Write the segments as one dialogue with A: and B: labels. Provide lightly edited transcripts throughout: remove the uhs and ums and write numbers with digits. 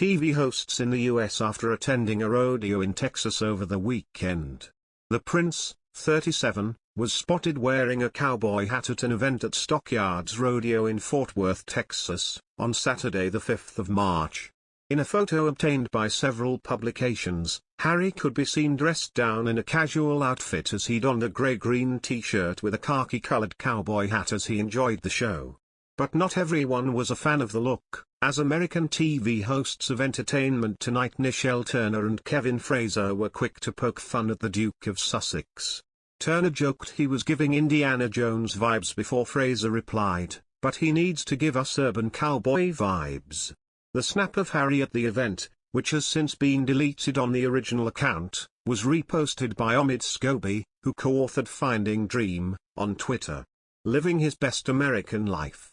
A: TV hosts in the US after attending a rodeo in Texas over the weekend. The Prince, 37, was spotted wearing a cowboy hat at an event at Stockyards Rodeo in Fort Worth, Texas, on Saturday the 5th of March. In a photo obtained by several publications, Harry could be seen dressed down in a casual outfit as he donned a grey-green t-shirt with a khaki-colored cowboy hat as he enjoyed the show. But not everyone was a fan of the look, as American TV hosts of Entertainment Tonight Nichelle Turner and Kevin Frazier were quick to poke fun at the Duke of Sussex. Turner joked he was giving Indiana Jones vibes before Frazier replied, "But he needs to give us urban cowboy vibes." The snap of Harry at the event, which has since been deleted on the original account, was reposted by Omid Scobie, who co-authored Finding Dream, on Twitter. Living his best American life.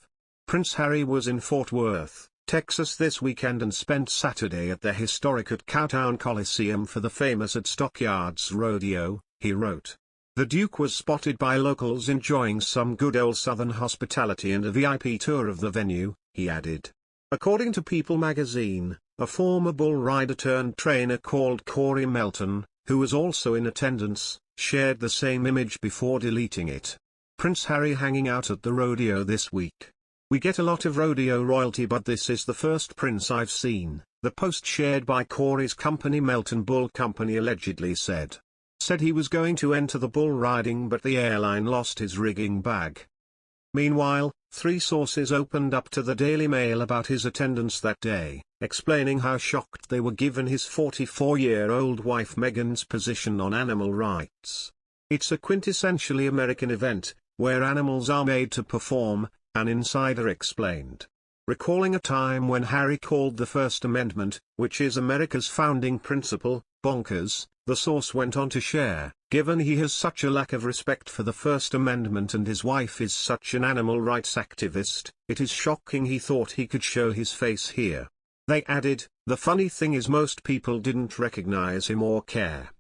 A: Prince Harry was in Fort Worth, Texas this weekend and spent Saturday at the historic Cowtown Coliseum for the famous at Stockyards Rodeo, he wrote. The Duke was spotted by locals enjoying some good old Southern hospitality and a VIP tour of the venue, he added. According to People magazine, a former bull rider turned trainer called Cory Melton, who was also in attendance, shared the same image before deleting it. Prince Harry hanging out at the rodeo this week. We get a lot of rodeo royalty, but this is the first prince I've seen, the post shared by Cory's company Melton Bull Company allegedly said. Said he was going to enter the bull riding but the airline lost his rigging bag. Meanwhile, 3 sources opened up to the Daily Mail about his attendance that day, explaining how shocked they were given his 44-year-old wife Meghan's position on animal rights. It's a quintessentially American event, where animals are made to perform, an insider explained. Recalling a time when Harry called the First Amendment, which is America's founding principle, bonkers, the source went on to share, given he has such a lack of respect for the First Amendment and his wife is such an animal rights activist, it is shocking he thought he could show his face here. They added, the funny thing is most people didn't recognize him or care.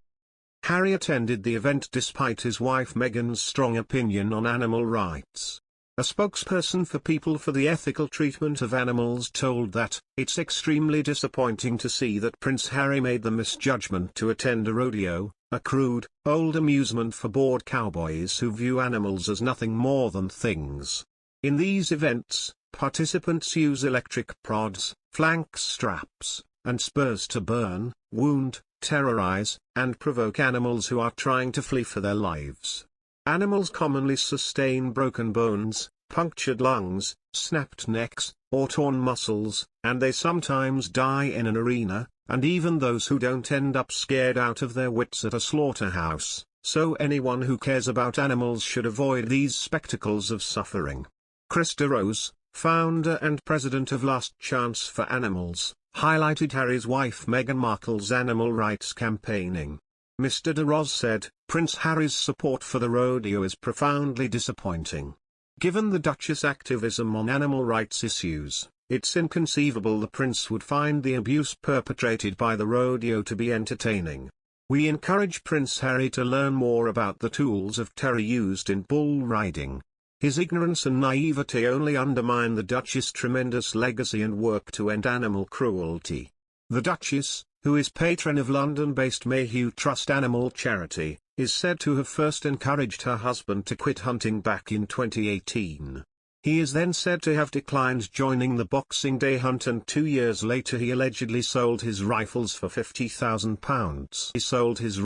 A: Harry attended the event despite his wife Meghan's strong opinion on animal rights. A spokesperson for People for the Ethical Treatment of Animals told that, it's extremely disappointing to see that Prince Harry made the misjudgment to attend a rodeo, a crude, old amusement for bored cowboys who view animals as nothing more than things. In these events, participants use electric prods, flank straps, and spurs to burn, wound, terrorize, and provoke animals who are trying to flee for their lives. Animals commonly sustain broken bones, punctured lungs, snapped necks, or torn muscles, and they sometimes die in an arena, and even those who don't end up scared out of their wits at a slaughterhouse, so anyone who cares about animals should avoid these spectacles of suffering. Chris DeRose, founder and president of Last Chance for Animals, highlighted Harry's wife Meghan Markle's animal rights campaigning. Mr. DeRose said, Prince Harry's support for the rodeo is profoundly disappointing. Given the Duchess' activism on animal rights issues, it's inconceivable the prince would find the abuse perpetrated by the rodeo to be entertaining. We encourage Prince Harry to learn more about the tools of terror used in bull riding. His ignorance and naivety only undermine the Duchess' tremendous legacy and work to end animal cruelty. The Duchess, who is patron of London-based Mayhew Trust Animal Charity, is said to have first encouraged her husband to quit hunting back in 2018. He is then said to have declined joining the Boxing Day hunt, and 2 years later he allegedly sold his rifles for £50,000. He sold his